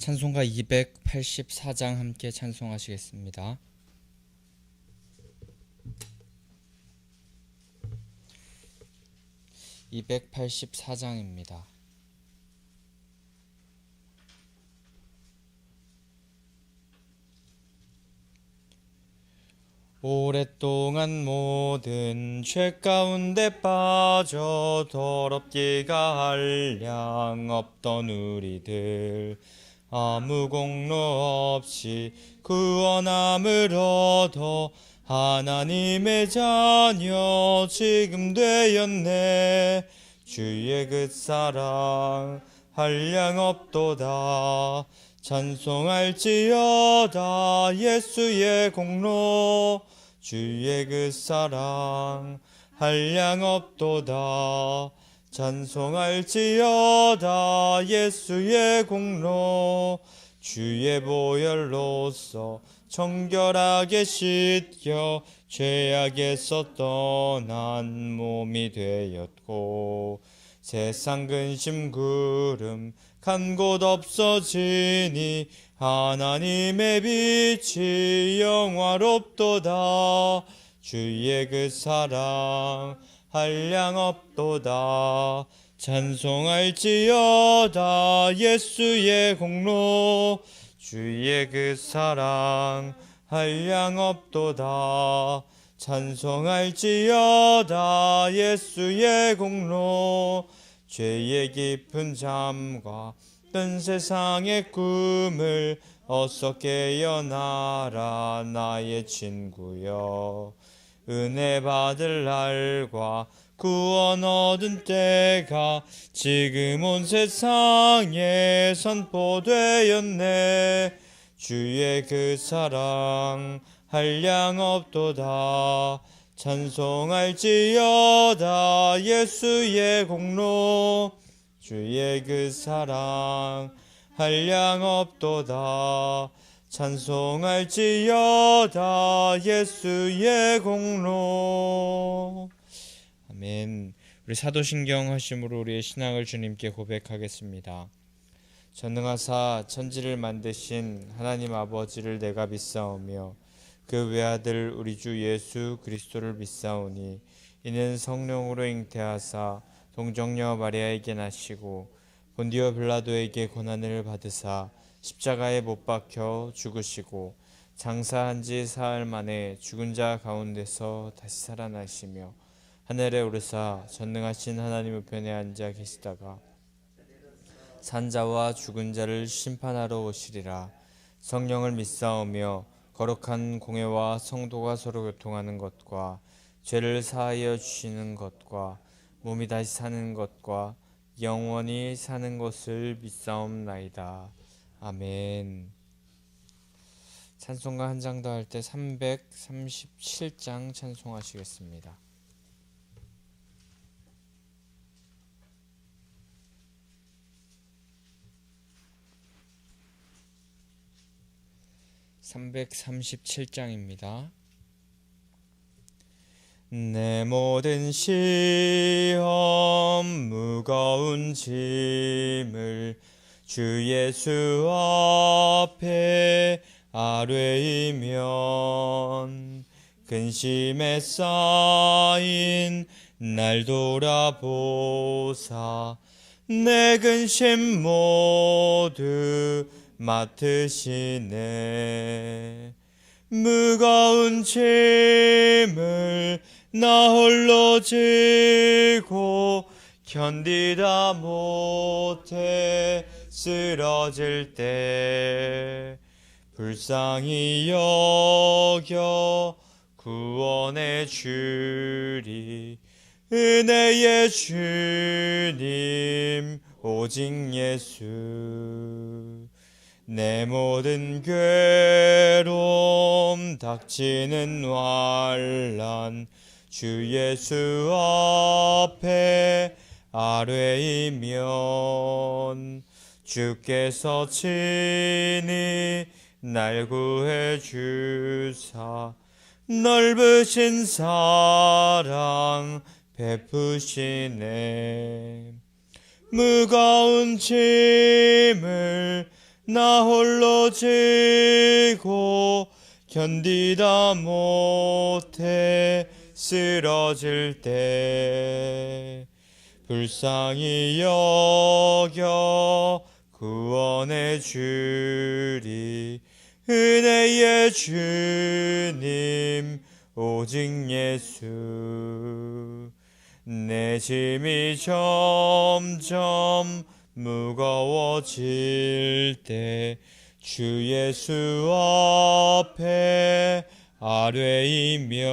찬송가 284장 함께 찬송하시겠습니다. 284장입니다. 오랫동안 모든 죄 가운데 빠져 더럽기가 한량 없던 우리들 아무 공로 없이 구원함을 얻어 하나님의 자녀 지금 되었네. 주의 그 사랑 한량 없도다. 찬송할지어다 예수의 공로. 주의 그 사랑 한량 없도다. 찬송할지어다 예수의 공로. 주의 보혈로서 정결하게 씻겨 죄악에서 떠난 몸이 되었고 세상 근심 구름 간 곳 없어지니 하나님의 빛이 영화롭도다. 주의 그 사랑 한량 없도다. 찬송할지어다 예수의 공로. 주의 그 사랑 한량 없도다. 찬송할지어다 예수의 공로. 죄의 깊은 잠과 뜬 세상의 꿈을 어서 깨어나라 나의 친구여. 은혜 받을 날과 구원 얻은 때가 지금 온 세상에 선포되었네. 주의 그 사랑 한량 없도다. 찬송할지어다 예수의 공로. 주의 그 사랑 한량 없도다. 찬송할지어다 예수의 공로. 아멘. 우리 사도신경 하심으로 우리의 신앙을 주님께 고백하겠습니다. 전능하사 천지를 만드신 하나님 아버지를 내가 믿사오며 그 외아들 우리 주 예수 그리스도를 믿사오니 이는 성령으로 잉태하사 동정녀 마리아에게 나시고 본디오 빌라도에게 고난을 받으사 십자가에 못 박혀 죽으시고 장사한 지 사흘 만에 죽은 자 가운데서 다시 살아나시며 하늘에 오르사 전능하신 하나님 우편에 앉아 계시다가 산자와 죽은 자를 심판하러 오시리라. 성령을 믿사오며 거룩한 공회와 성도가 서로 교통하는 것과 죄를 사하여 주시는 것과 몸이 다시 사는 것과 영원히 사는 것을 믿사옵나이다. 아멘. 찬송가 한 장 더 할 때 337장 찬송하시겠습니다. (337장입니다) 내 모든 시험 무거운 짐을 주 예수 앞에 아뢰이면 근심에 쌓인 날 돌아보사 내 근심 모두 맡으시네. 무거운 짐을 나 홀로 지고 견디다 못해 쓰러질 때 불쌍히 여겨 구원해 주리. 은혜의 주님 오직 예수. 내 모든 괴로움 닥치는 환난 주 예수 앞에 아뢰이면 주께서 친히 날 구해 주사 넓으신 사랑 베푸시네. 무거운 짐을 나 홀로 지고 견디다 못해 쓰러질 때 불쌍히 여겨 구원해 주리. 은혜의 주님 오직 예수. 내 짐이 점점 무거워질 때 주 예수 앞에 아뢰이면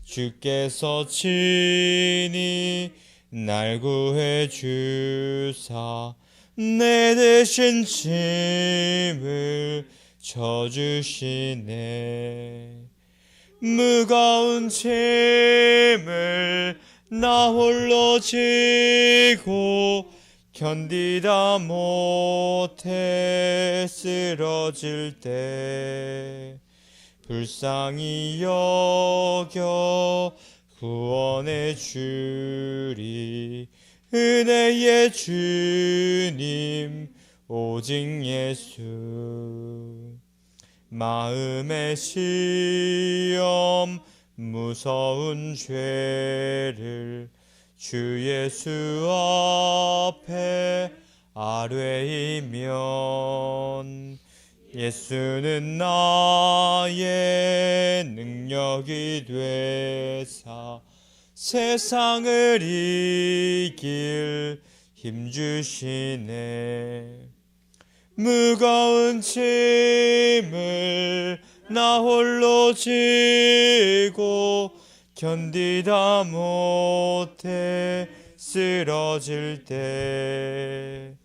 주께서 친히 날 구해 주사 내 대신 짐을 져주시네. 무거운 짐을 나 홀로 지고 견디다 못해 쓰러질 때 불쌍히 여겨 구원해 주리. 은혜의 주님 오직 예수. 마음의 시험 무서운 죄를 주 예수 앞에 아뢰이면 예수는 나의 능력이 되사 세상을 이길 힘주시네. 무거운 짐을 나 홀로 지고 견디다 못해 쓰러질 때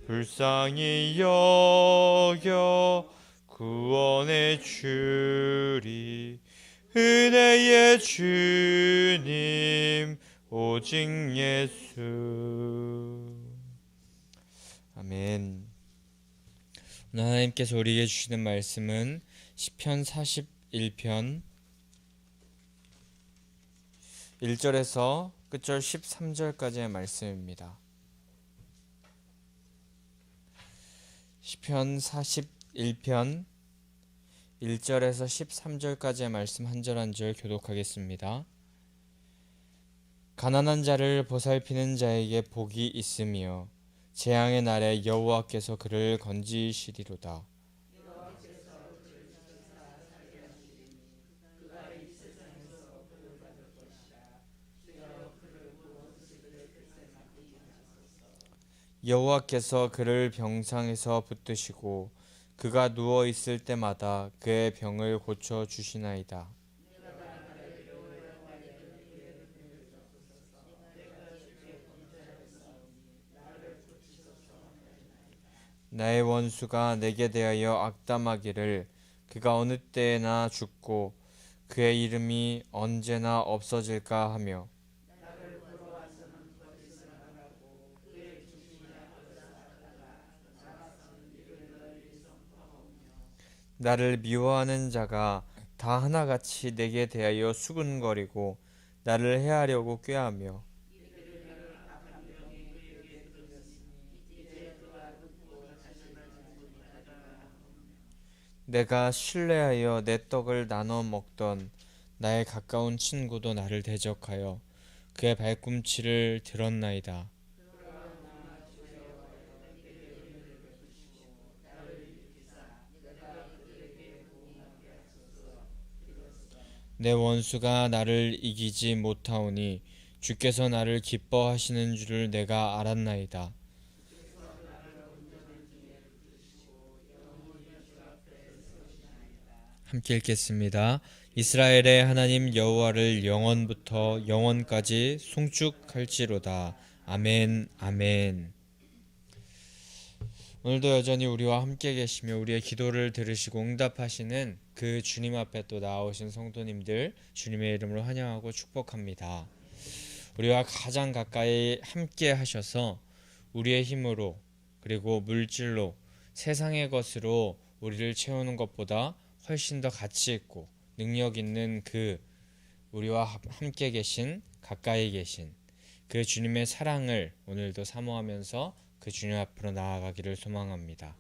불쌍히 여겨 구원해 주리. 은혜의 주님 오직 예수. 아멘. 오늘 하나님께서 우리에게 주시는 말씀은 시편 41편 1절에서 끝절 13절까지의 말씀입니다. 시편 41편 1절에서 13절까지의 말씀 한 절 한 절 교독하겠습니다. 가난한 자를 보살피는 자에게 복이 있으며 재앙의 날에 여호와께서 그를 건지시리로다. 여호와께서 그를 병상에서 붙드시고 그가 누워 있을 때마다 그의 병을 고쳐 주시나이다. 나의 원수가 내게 대하여 악담하기를 그가 어느 때에나 죽고 그의 이름이 언제나 없어질까 하며 나를 미워하는 자가 다 하나같이 내게 대하여 수군거리고 나를 해하려고 꾀하며 내가 신뢰하여 내 떡을 나눠 먹던 나의 가까운 친구도 나를 대적하여 그의 발꿈치를 들었나이다. 내 원수가 나를 이기지 못하오니 주께서 나를 기뻐하시는 줄을 내가 알았나이다. 함께 읽겠습니다. 이스라엘의 하나님 여호와를 영원부터 영원까지 송축할지로다. 아멘, 아멘. 오늘도 여전히 우리와 함께 계시며 우리의 기도를 들으시고 응답하시는 그 주님 앞에 또 나오신 성도님들 주님의 이름으로 환영하고 축복합니다. 우리와 가장 가까이 함께 하셔서 우리의 힘으로 그리고 물질로 세상의 것으로 우리를 채우는 것보다 훨씬 더 가치 있고 능력 있는 그 우리와 함께 계신 가까이 계신 그 주님의 사랑을 오늘도 사모하면서 그 주님 앞으로 나아가기를 소망합니다.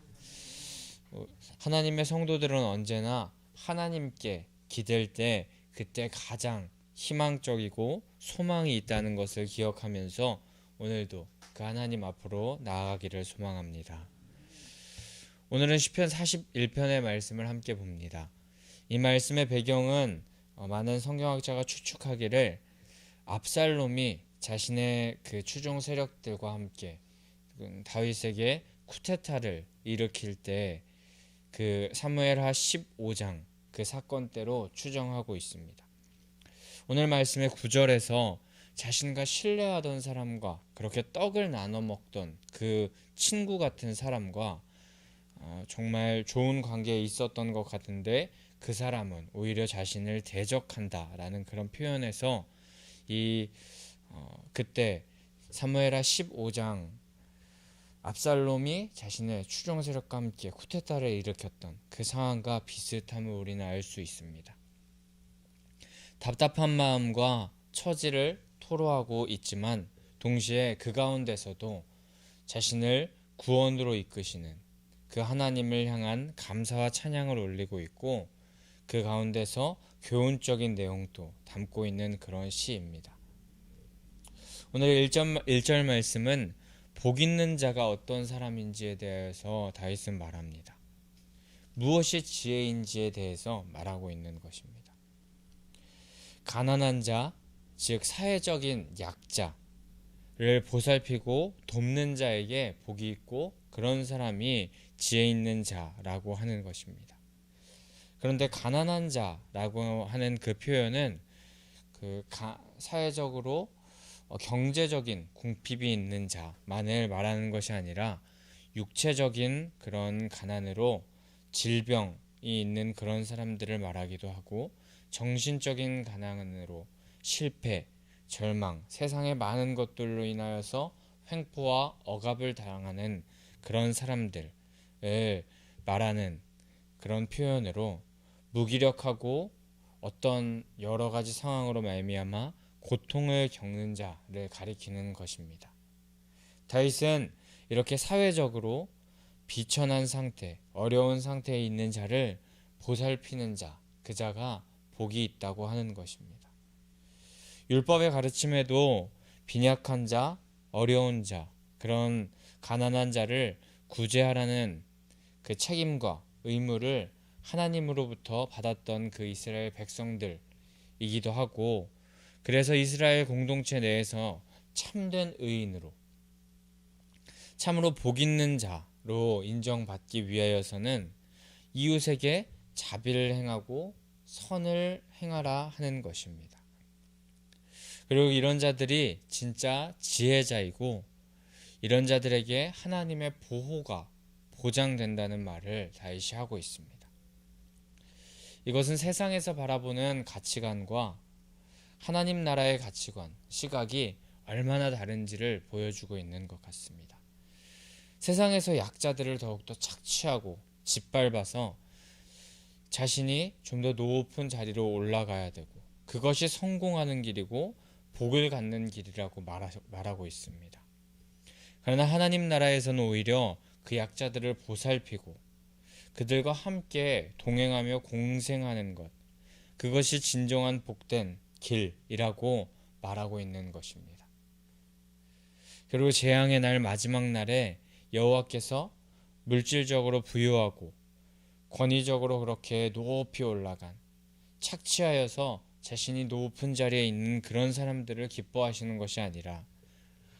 하나님의 성도들은 언제나 하나님께 기댈 때 그때 가장 희망적이고 소망이 있다는 것을 기억하면서 오늘도 그 하나님 앞으로 나아가기를 소망합니다. 오늘은 시편 41편의 말씀을 함께 봅니다. 이 말씀의 배경은 많은 성경학자가 추측하기를 압살롬이 자신의 그 추종 세력들과 함께 다윗에게 쿠데타를 일으킬 때 그 사무엘하 15장 그 사건대로 추정하고 있습니다. 오늘 말씀의 9절에서 자신과 신뢰하던 사람과 그렇게 떡을 나눠 먹던 그 친구 같은 사람과 정말 좋은 관계에 있었던 것 같은데 그 사람은 오히려 자신을 대적한다라는 그런 표현에서 그때 사무엘하 15장 압살롬이 자신의 추종 세력과 함께 쿠데타를 일으켰던 그 상황과 비슷함을 우리는 알 수 있습니다. 답답한 마음과 처지를 토로하고 있지만 동시에 그 가운데서도 자신을 구원으로 이끄시는 그 하나님을 향한 감사와 찬양을 올리고 있고 그 가운데서 교훈적인 내용도 담고 있는 그런 시입니다. 오늘 1절 말씀은 복 있는 자가 어떤 사람인지에 대해서 다윗은 말합니다. 무엇이 지혜인지에 대해서 말하고 있는 것입니다. 가난한 자, 즉 사회적인 약자를 보살피고 돕는 자에게 복이 있고 그런 사람이 지혜 있는 자라고 하는 것입니다. 그런데 가난한 자라고 하는 그 표현은 사회적으로 경제적인 궁핍이 있는 자만을 말하는 것이 아니라 육체적인 그런 가난으로 질병이 있는 그런 사람들을 말하기도 하고 정신적인 가난으로 실패, 절망, 세상의 많은 것들로 인하여서 횡포와 억압을 당하는 그런 사람들을 말하는 그런 표현으로 무기력하고 어떤 여러 가지 상황으로 말미암아 고통을 겪는 자를 가리키는 것입니다. 다윗은 이렇게 사회적으로 비천한 상태, 어려운 상태에 있는 자를 보살피는 자, 그 자가 복이 있다고 하는 것입니다. 율법의 가르침에도 빈약한 자, 어려운 자, 그런 가난한 자를 구제하라는 그 책임과 의무를 하나님으로부터 받았던 그 이스라엘 백성들이기도 하고 그래서 이스라엘 공동체 내에서 참된 의인으로 참으로 복 있는 자로 인정받기 위하여서는 이웃에게 자비를 행하고 선을 행하라 하는 것입니다. 그리고 이런 자들이 진짜 지혜자이고 이런 자들에게 하나님의 보호가 보장된다는 말을 다윗이 하고 있습니다. 이것은 세상에서 바라보는 가치관과 하나님 나라의 가치관, 시각이 얼마나 다른지를 보여주고 있는 것 같습니다. 세상에서 약자들을 더욱더 착취하고 짓밟아서 자신이 좀 더 높은 자리로 올라가야 되고 그것이 성공하는 길이고 복을 갖는 길이라고 말하고 있습니다. 그러나 하나님 나라에서는 오히려 그 약자들을 보살피고 그들과 함께 동행하며 공생하는 것, 그것이 진정한 복된 길이라고 말하고 있는 것입니다. 그리고 재앙의 날 마지막 날에 여호와께서 물질적으로 부유하고 권위적으로 그렇게 높이 올라간 착취하여서 자신이 높은 자리에 있는 그런 사람들을 기뻐하시는 것이 아니라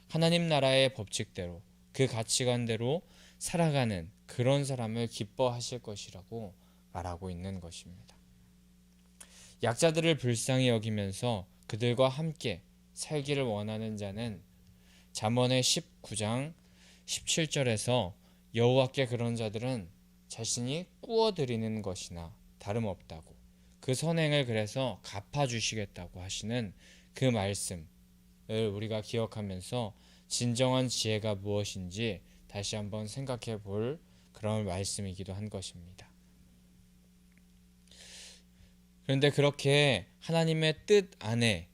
하나님 나라의 법칙대로 그 가치관대로 살아가는 그런 사람을 기뻐하실 것이라고 말하고 있는 것입니다. 약자들을 불쌍히 여기면서 그들과 함께 살기를 원하는 자는 잠언의 19장 17절에서 여호와께 그런 자들은 자신이 꾸어드리는 것이나 다름없다고 그 선행을 그래서 갚아주시겠다고 하시는 그 말씀을 우리가 기억하면서 진정한 지혜가 무엇인지 다시 한번 생각해 볼 그런 말씀이기도 한 것입니다. 그런데 그렇게 하나님의 뜻 안에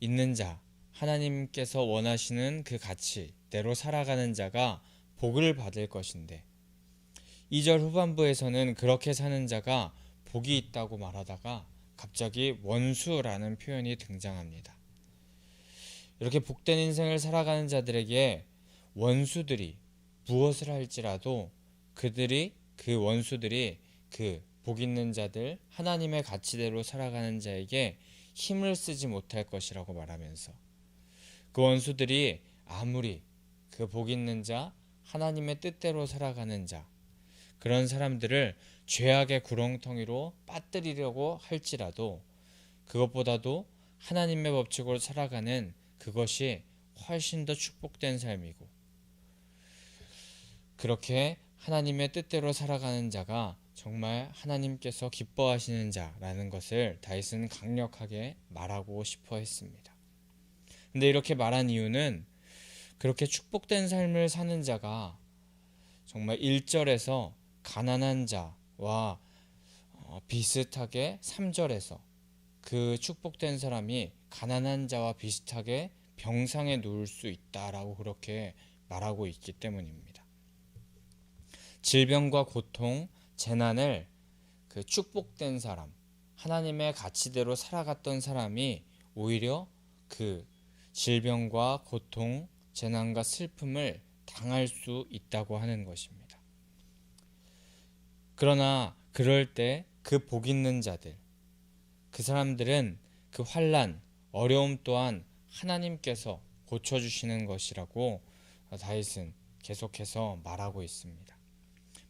있는 자, 하나님께서 원하시는 그 가치대로 살아가는 자가 복을 받을 것인데 2절 후반부에서는 그렇게 사는 자가 복이 있다고 말하다가 갑자기 원수라는 표현이 등장합니다. 이렇게 복된 인생을 살아가는 자들에게 원수들이 무엇을 할지라도 그 원수들이 그 복 있는 자들, 하나님의 가치대로 살아가는 자에게 힘을 쓰지 못할 것이라고 말하면서 그 원수들이 아무리 그 복 있는 자, 하나님의 뜻대로 살아가는 자, 그런 사람들을 죄악의 구렁텅이로 빠뜨리려고 할지라도 그것보다도 하나님의 법칙으로 살아가는 그것이 훨씬 더 축복된 삶이고 그렇게 하나님의 뜻대로 살아가는 자가 정말 하나님께서 기뻐하시는 자라는 것을 다윗은 강력하게 말하고 싶어 했습니다. 근데 이렇게 말한 이유는 그렇게 축복된 삶을 사는 자가 정말 1절에서 가난한 자와 비슷하게 3절에서 그 축복된 사람이 가난한 자와 비슷하게 병상에 누울 수 있다라고 그렇게 말하고 있기 때문입니다. 질병과 고통, 재난을 그 축복된 사람, 하나님의 가치대로 살아갔던 사람이 오히려 그 질병과 고통, 재난과 슬픔을 당할 수 있다고 하는 것입니다. 그러나 그럴 때 그 복 있는 자들, 그 사람들은 그 환난, 어려움 또한 하나님께서 고쳐주시는 것이라고 다윗은 계속해서 말하고 있습니다.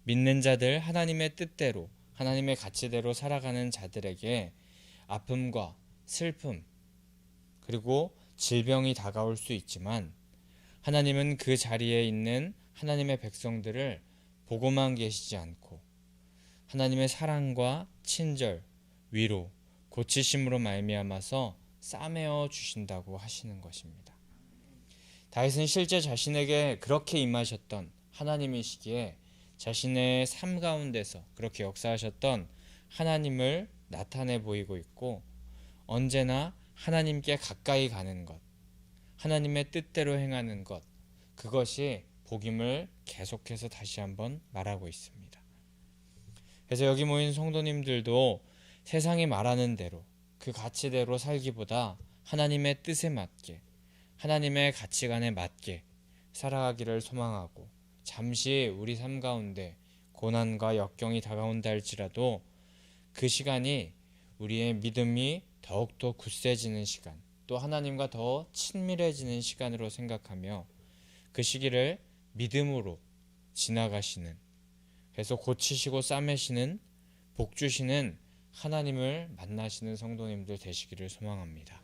믿는 자들, 하나님의 뜻대로, 하나님의 가치대로 살아가는 자들에게 아픔과 슬픔, 그리고 질병이 다가올 수 있지만 하나님은 그 자리에 있는 하나님의 백성들을 보고만 계시지 않고 하나님의 사랑과 친절, 위로, 고치심으로 말미암아서 싸매어 주신다고 하시는 것입니다. 다윗은 실제 자신에게 그렇게 임하셨던 하나님이시기에 자신의 삶 가운데서 그렇게 역사하셨던 하나님을 나타내 보이고 있고 언제나 하나님께 가까이 가는 것, 하나님의 뜻대로 행하는 것, 그것이 복임을 계속해서 다시 한번 말하고 있습니다. 그래서 여기 모인 성도님들도 세상이 말하는 대로 그 가치대로 살기보다 하나님의 뜻에 맞게, 하나님의 가치관에 맞게 살아가기를 소망하고 잠시 우리 삶 가운데 고난과 역경이 다가온다 할지라도 그 시간이 우리의 믿음이 더욱더 굳세지는 시간, 또 하나님과 더 친밀해지는 시간으로 생각하며 그 시기를 믿음으로 지나가시는, 그래서 고치시고 싸매시는, 복 주시는 하나님을 만나시는 성도님들 되시기를 소망합니다.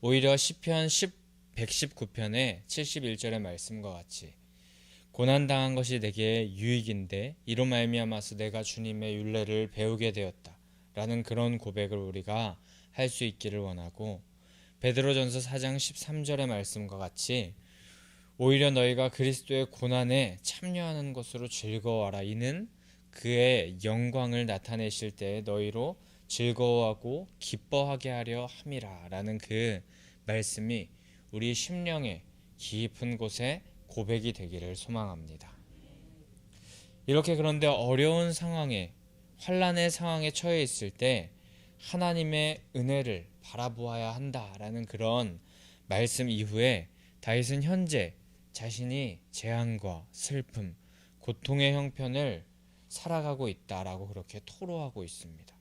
오히려 시편 119편의 71절의 말씀과 같이 고난당한 것이 내게 유익인데 이로 말미암아서 내가 주님의 율례를 배우게 되었다 라는 그런 고백을 우리가 할 수 있기를 원하고, 베드로전서 4장 13절의 말씀과 같이 오히려 너희가 그리스도의 고난에 참여하는 것으로 즐거워하라. 이는 그의 영광을 나타내실 때 너희로 즐거워하고 기뻐하게 하려 함이라 라는 그 말씀이 우리 심령의 깊은 곳에 고백이 되기를 소망합니다. 이렇게 그런데 어려운 상황에, 환난의 상황에 처해 있을 때 하나님의 은혜를 바라보아야 한다라는 그런 말씀 이후에 다윗은 현재 자신이 재앙과 슬픔, 고통의 형편을 살아가고 있다라고 그렇게 토로하고 있습니다.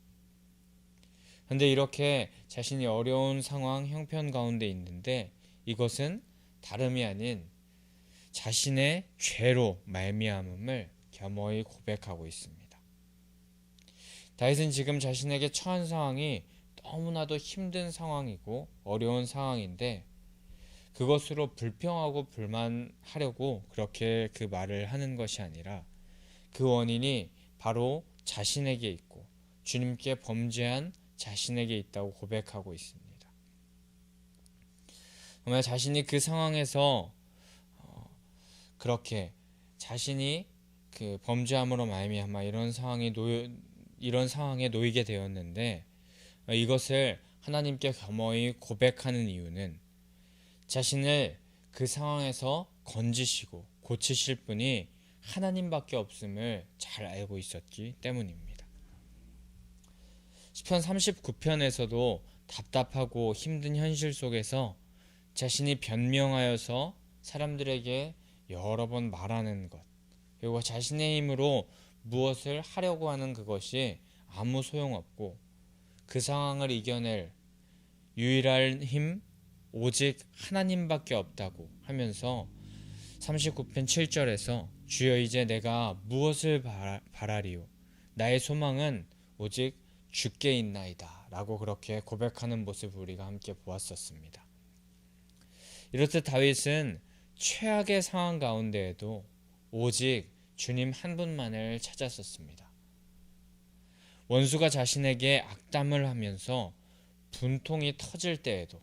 그런데 이렇게 자신이 어려운 상황, 형편 가운데 있는데 이것은 다름이 아닌 자신의 죄로 말미암음을 겸허히 고백하고 있습니다. 다윗은 지금 자신에게 처한 상황이 너무나도 힘든 상황이고 어려운 상황인데 그것으로 불평하고 불만하려고 그렇게 그 말을 하는 것이 아니라 그 원인이 바로 자신에게 있고 주님께 범죄한 자신에게 있다고 고백하고 있습니다. 정말 자신이 그 상황에서 그렇게 자신이 그 범죄함으로 말미암아 이런 상황에 놓이게 되었는데 이것을 하나님께 겸허히 고백하는 이유는 자신을 그 상황에서 건지시고 고치실 분이 하나님밖에 없음을 잘 알고 있었기 때문입니다. 시편 39편에서도 답답하고 힘든 현실 속에서 자신이 변명하여서 사람들에게 여러 번 말하는 것, 그리고 자신의 힘으로 무엇을 하려고 하는 그것이 아무 소용없고 그 상황을 이겨낼 유일한 힘 오직 하나님밖에 없다고 하면서 39편 7절에서 주여 이제 내가 무엇을 바라리요 나의 소망은 오직 주께 있나이다 라고 그렇게 고백하는 모습을 우리가 함께 보았었습니다. 이렇듯 다윗은 최악의 상황 가운데에도 오직 주님 한 분만을 찾았었습니다. 원수가 자신에게 악담을 하면서 분통이 터질 때에도,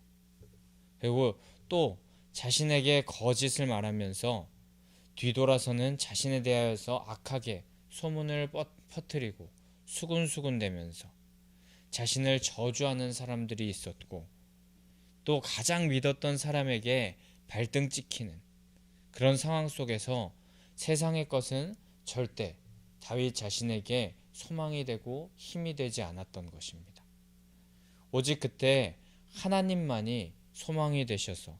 그리고 또 자신에게 거짓을 말하면서 뒤돌아서는 자신에 대하여서 악하게 소문을 퍼뜨리고 수군수군대면서 자신을 저주하는 사람들이 있었고, 또 가장 믿었던 사람에게 발등 찍히는 그런 상황 속에서 세상의 것은 절대 다윗 자신에게 소망이 되고 힘이 되지 않았던 것입니다. 오직 그때 하나님만이 소망이 되셔서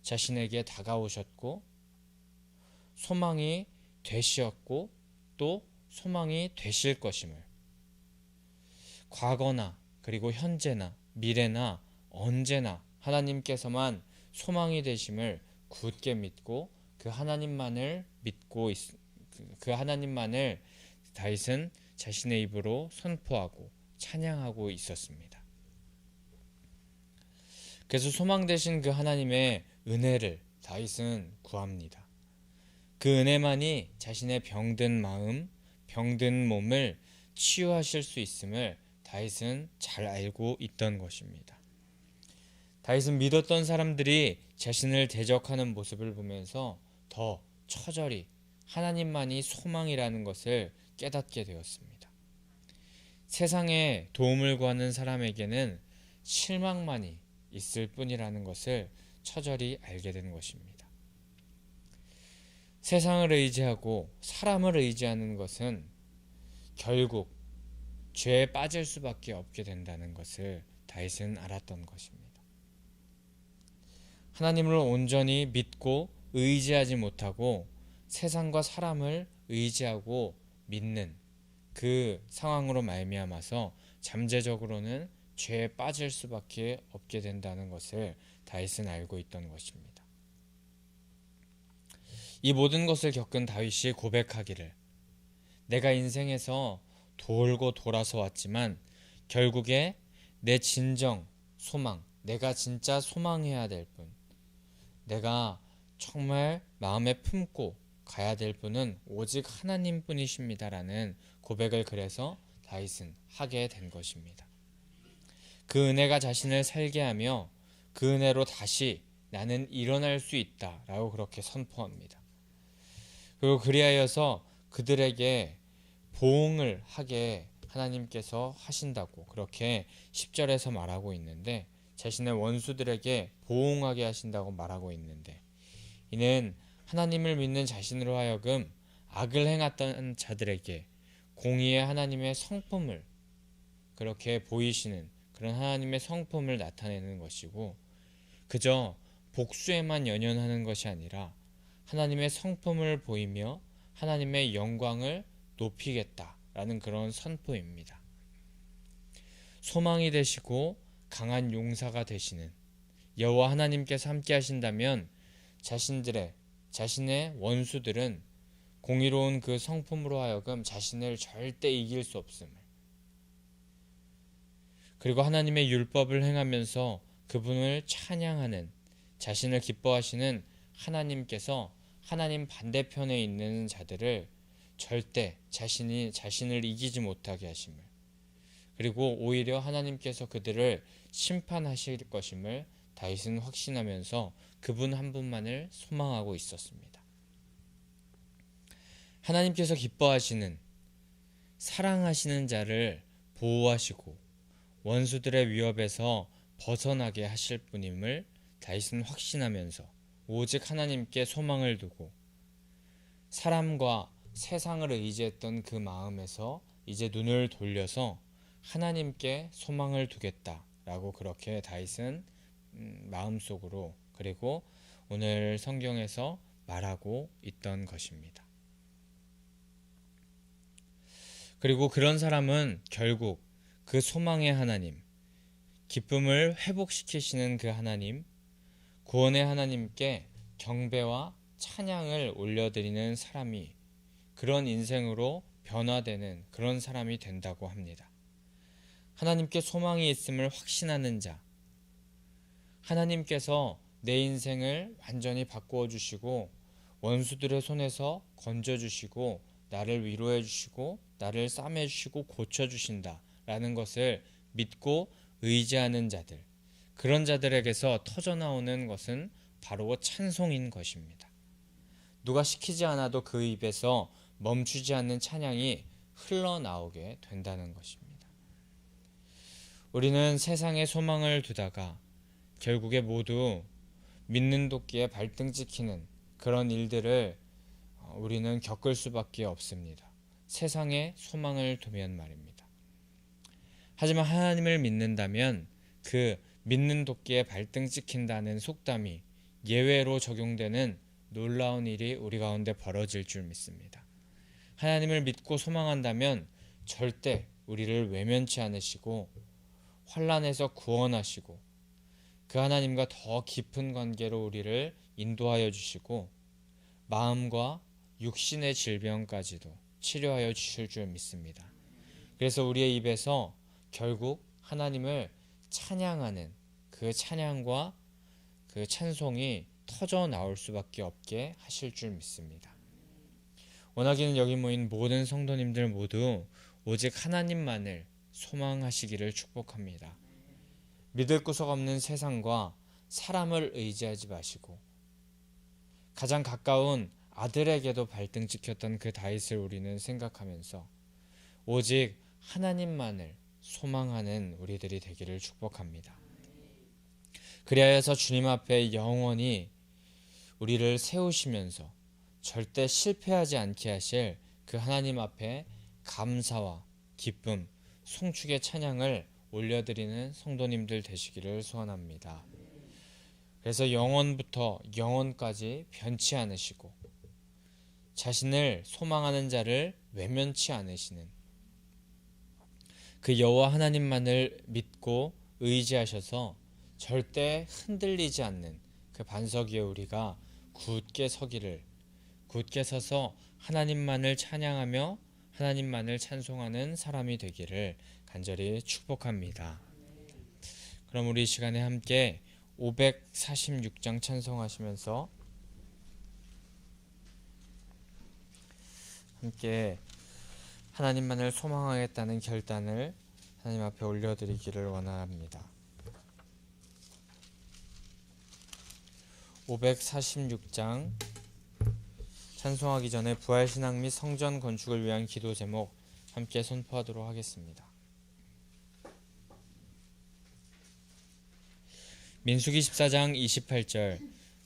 자신에게 다가오셨고 소망이 되시었고 또 소망이 되실 것임을, 과거나 그리고 현재나 미래나 언제나 하나님께서만 소망이 되심을 굳게 믿고 그 하나님만을 그 하나님만을 다윗은 자신의 입으로 선포하고 찬양하고 있었습니다. 그래서 소망 되신 그 하나님의 은혜를 다윗은 구합니다. 그 은혜만이 자신의 병든 마음, 병든 몸을 치유하실 수 있음을 다윗은 잘 알고 있던 것입니다. 다윗은 믿었던 사람들이 자신을 대적하는 모습을 보면서 더 처절히 하나님만이 소망이라는 것을 깨닫게 되었습니다. 세상에 도움을 구하는 사람에게는 실망만이 있을 뿐이라는 것을 처절히 알게 된 것입니다. 세상을 의지하고 사람을 의지하는 것은 결국 죄에 빠질 수밖에 없게 된다는 것을 다윗은 알았던 것입니다. 하나님을 온전히 믿고 의지하지 못하고 세상과 사람을 의지하고 믿는 그 상황으로 말미암아서 잠재적으로는 죄에 빠질 수밖에 없게 된다는 것을 다윗은 알고 있던 것입니다. 이 모든 것을 겪은 다윗이 고백하기를, 내가 인생에서 돌고 돌아서 왔지만 결국에 내 진정 소망, 내가 진짜 소망해야 될 분, 내가 정말 마음에 품고 가야 될 분은 오직 하나님 뿐이십니다라는 고백을 그래서 다윗은 하게 된 것입니다. 그 은혜가 자신을 살게 하며 그 은혜로 다시 나는 일어날 수 있다라고 그렇게 선포합니다. 그리고 그리하여서 그들에게 보응을 하게 하나님께서 하신다고 그렇게 10절에서 말하고 있는데, 자신의 원수들에게 보응하게 하신다고 말하고 있는데, 이는 하나님을 믿는 자신으로 하여금 악을 행했던 자들에게 공의의 하나님의 성품을 그렇게 보이시는 그런 하나님의 성품을 나타내는 것이고, 그저 복수에만 연연하는 것이 아니라 하나님의 성품을 보이며 하나님의 영광을 높이겠다라는 그런 선포입니다. 소망이 되시고 강한 용사가 되시는 여호와 하나님께서 함께 하신다면 자신의 원수들은 공의로운 그 성품으로 하여금 자신을 절대 이길 수 없음을, 그리고 하나님의 율법을 행하면서 그분을 찬양하는 자신을 기뻐하시는 하나님께서 하나님 반대편에 있는 자들을 절대 자신을 이기지 못하게 하심을, 그리고 오히려 하나님께서 그들을 심판하실 것임을 다윗은 확신하면서 그분 한 분만을 소망하고 있었습니다. 하나님께서 기뻐하시는 사랑하시는 자를 보호하시고 원수들의 위협에서 벗어나게 하실 분임을 다윗은 확신하면서 오직 하나님께 소망을 두고 사람과 세상을 의지했던 그 마음에서 이제 눈을 돌려서 하나님께 소망을 두겠다라고 그렇게 다윗은 마음속으로 그리고 오늘 성경에서 말하고 있던 것입니다. 그리고 그런 사람은 결국 그 소망의 하나님, 기쁨을 회복시키시는 그 하나님, 구원의 하나님께 경배와 찬양을 올려드리는 사람이 그런 인생으로 변화되는 그런 사람이 된다고 합니다. 하나님께 소망이 있음을 확신하는 자, 하나님께서 내 인생을 완전히 바꾸어 주시고 원수들의 손에서 건져 주시고 나를 위로해 주시고 나를 싸매 주시고 고쳐 주신다 라는 것을 믿고 의지하는 자들, 그런 자들에게서 터져나오는 것은 바로 찬송인 것입니다. 누가 시키지 않아도 그 입에서 멈추지 않는 찬양이 흘러나오게 된다는 것입니다. 우리는 세상에 소망을 두다가 결국에 모두 믿는 도끼에 발등 찍히는 그런 일들을 우리는 겪을 수밖에 없습니다. 세상에 소망을 두면 말입니다. 하지만 하나님을 믿는다면 그 믿는 도끼에 발등 찍힌다는 속담이 예외로 적용되는 놀라운 일이 우리 가운데 벌어질 줄 믿습니다. 하나님을 믿고 소망한다면 절대 우리를 외면치 않으시고 환난에서 구원하시고 그 하나님과 더 깊은 관계로 우리를 인도하여 주시고 마음과 육신의 질병까지도 치료하여 주실 줄 믿습니다. 그래서 우리의 입에서 결국 하나님을 찬양하는 그 찬양과 그 찬송이 터져 나올 수밖에 없게 하실 줄 믿습니다. 원하기는 여기 모인 모든 성도님들 모두 오직 하나님만을 소망하시기를 축복합니다. 믿을 구석 없는 세상과 사람을 의지하지 마시고 가장 가까운 아들에게도 발등 찍혔던 그 다윗을 우리는 생각하면서 오직 하나님만을 소망하는 우리들이 되기를 축복합니다. 그리하여서 주님 앞에 영원히 우리를 세우시면서 절대 실패하지 않게 하실 그 하나님 앞에 감사와 기쁨, 송축의 찬양을 올려드리는 성도님들 되시기를 소원합니다. 그래서 영원부터 영원까지 변치 않으시고 자신을 소망하는 자를 외면치 않으시는 그 여호와 하나님만을 믿고 의지하셔서 절대 흔들리지 않는 그 반석 위에 우리가 굳게 서기를, 굳게 서서 하나님만을 찬양하며 하나님만을 찬송하는 사람이 되기를 간절히 축복합니다. 그럼 우리 이 시간에 함께 546장 찬송하시면서 함께 하나님만을 소망하겠다는 결단을 하나님 앞에 올려드리기를 원합니다. 546장 찬송하기 전에 부활신앙 및 성전 건축을 위한 기도 제목 함께 선포하도록 하겠습니다. 민수기 14장 28절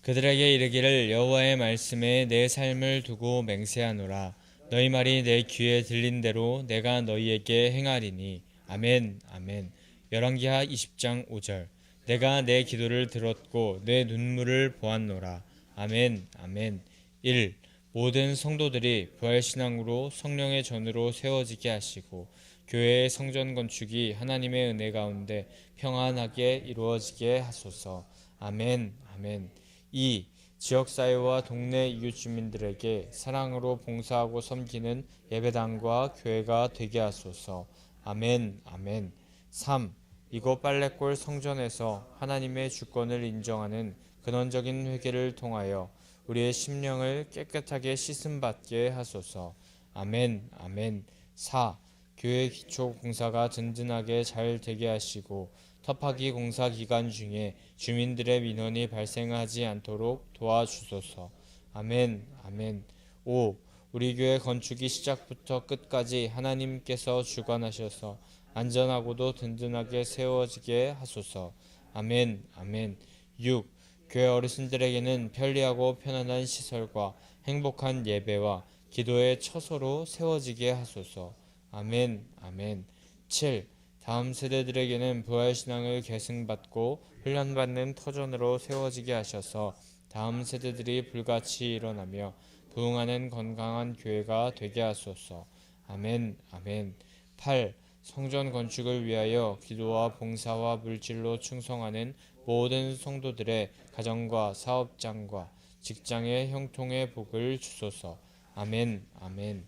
그들에게 이르기를 여호와의 말씀에 내 삶을 두고 맹세하노라 너희 말이 내 귀에 들린 대로 내가 너희에게 행하리니 아멘 아멘. 열왕기하 20장 5절 내가 내 기도를 들었고 내 눈물을 보았노라 아멘 아멘. 1. 모든 성도들이 부활신앙으로 성령의 전으로 세워지게 하시고 교회의 성전 건축이 하나님의 은혜 가운데 평안하게 이루어지게 하소서 아멘 아멘. 2. 지역사회와 동네 이웃 주민들에게 사랑으로 봉사하고 섬기는 예배당과 교회가 되게 하소서 아멘 아멘. 3. 이곳 빨래골 성전에서 하나님의 주권을 인정하는 근원적인 회개를 통하여 우리의 심령을 깨끗하게 씻음받게 하소서 아멘 아멘. 4. 교회 기초 공사가 든든하게 잘 되게 하시고 터파기 공사 기간 중에 주민들의 민원이 발생하지 않도록 도와주소서 아멘 아멘. 5. 우리 교회 건축이 시작부터 끝까지 하나님께서 주관하셔서 안전하고도 든든하게 세워지게 하소서. 아멘. 아멘. 6. 교회 어르신들에게는 편리하고 편안한 시설과 행복한 예배와 기도의 처소로 세워지게 하소서. 아멘. 아멘. 7. 다음 세대들에게는 부활신앙을 계승받고 훈련받는 터전으로 세워지게 하셔서 다음 세대들이 불같이 일어나며 부흥하는 건강한 교회가 되게 하소서. 아멘. 아멘. 8. 성전 건축을 위하여 기도와 봉사와 물질로 충성하는 모든 성도들의 가정과 사업장과 직장의 형통의 복을 주소서. 아멘. 아멘.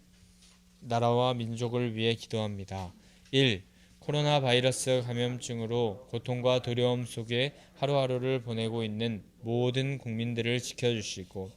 나라와 민족을 위해 기도합니다. 1. 코로나 바이러스 감염증으로 고통과 두려움 속에 하루하루를 보내고 있는 모든 국민들을 지켜주시고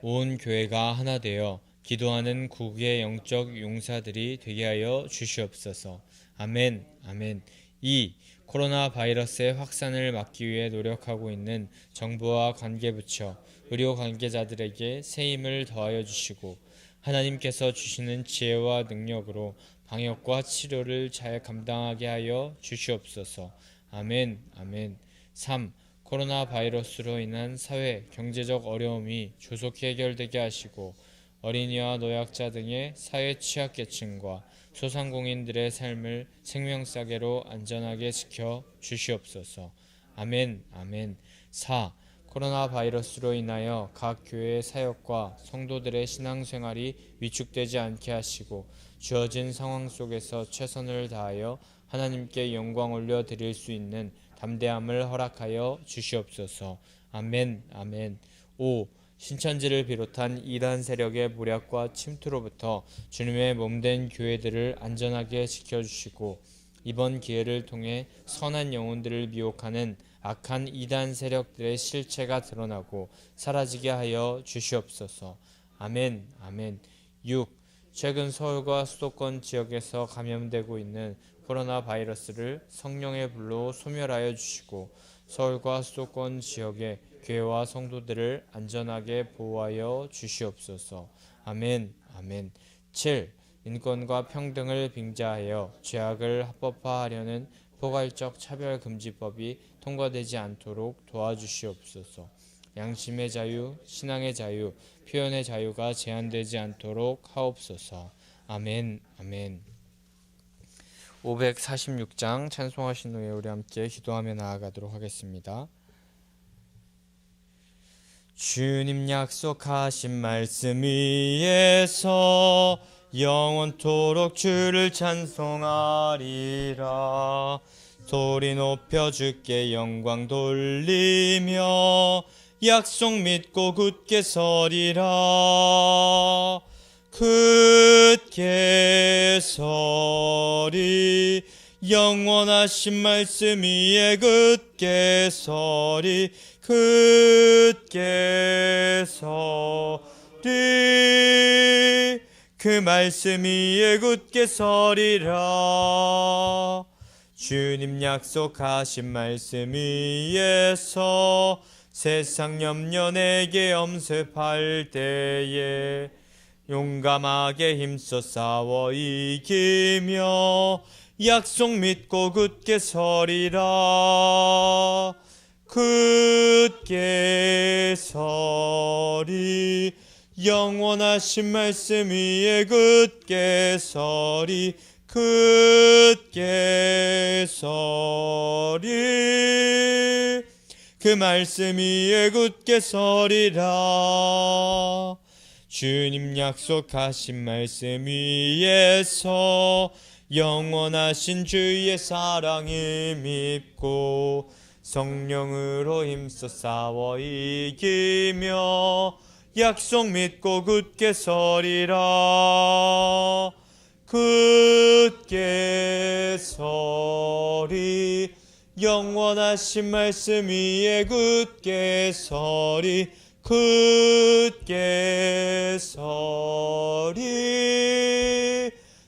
온 교회가 하나 되어 기도하는 국의 영적 용사들이 되게 하여 주시옵소서. 아멘. 아멘. 2. 코로나 바이러스의 확산을 막기 위해 노력하고 있는 정부와 관계부처, 의료 관계자들에게 새 힘을 더하여 주시고 하나님께서 주시는 지혜와 능력으로 방역과 치료를 잘 감당하게 하여 주시옵소서. 아멘. 아멘. 3. 코로나 바이러스로 인한 사회, 경제적 어려움이 조속히 해결되게 하시고 어린이와 노약자 등의 사회 취약계층과 소상공인들의 삶을 생명싸개로 안전하게 지켜 주시옵소서. 아멘. 아멘. 4. 코로나 바이러스로 인하여 각 교회의 사역과 성도들의 신앙생활이 위축되지 않게 하시고 주어진 상황 속에서 최선을 다하여 하나님께 영광 올려드릴 수 있는 담대함을 허락하여 주시옵소서. 아멘. 아멘. 5. 신천지를 비롯한 이단 세력의 모략과 침투로부터 주님의 몸된 교회들을 안전하게 지켜주시고 이번 기회를 통해 선한 영혼들을 미혹하는 악한 이단 세력들의 실체가 드러나고 사라지게 하여 주시옵소서. 아멘. 아멘. 6. 최근 서울과 수도권 지역에서 감염되고 있는 코로나 바이러스를 성령의 불로 소멸하여 주시고 서울과 수도권 지역의 교회와 성도들을 안전하게 보호하여 주시옵소서. 아멘. 아멘. 7. 인권과 평등을 빙자하여 죄악을 합법화하려는 포괄적 차별금지법이 통과되지 않도록 도와주시옵소서. 양심의 자유, 신앙의 자유, 표현의 자유가 제한되지 않도록 하옵소서. 아멘. 아멘. 546장 찬송하신 후에 우리 함께 기도하며 나아가도록 하겠습니다. 주님 약속하신 말씀 위에서 영원토록 주를 찬송하리라. 소리 높여 주께 영광 돌리며 약속 믿고 굳게 서리라. 굳게 서리 영원하신 말씀 위에 굳게 서리 굳게 서리 그 말씀 위에 굳게 서리라. 주님 약속하신 말씀 위에서 세상 염려 내게 엄습할 때에 용감하게 힘써 싸워 이기며 약속 믿고 굳게 서리라. 굳게 서리 영원하신 말씀 위에 굳게 서리 굳게 서리 그 말씀 위에 굳게 서리라. 주님 약속하신 말씀 위에서 영원하신 주의 사랑을 믿고 성령으로 힘써 싸워 이기며 약속 믿고 굳게 서리라. 굳게 서리 영원하신 말씀 위에 굳게 서리 굳게 서리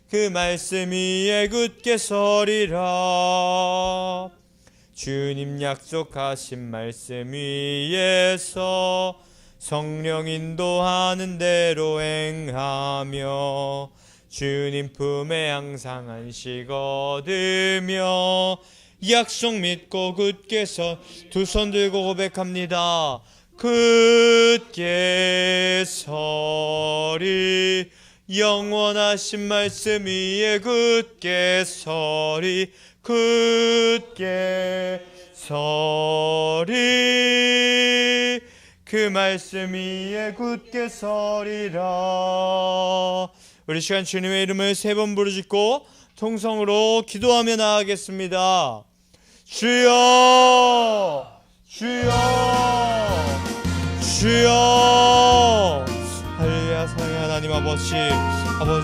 그 말씀 위에 굳게 서리라. 주님 약속하신 말씀 위에서 성령 인도하는 대로 행하며 주님 품에 항상 안식 얻으며 약속 믿고 굳게 서 두 손 들고 고백합니다. 굳게 서리 영원하신 말씀 위에 굳게 서리 굳게 서리 그 말씀 위에 굳게 서리라. 우리 시간 주님의 이름을 세 번 부르짖고 통성으로 기도하며 나아가겠습니다. 주여 주여 주여. 할렐루야. 사랑의 하나님 아버지 오늘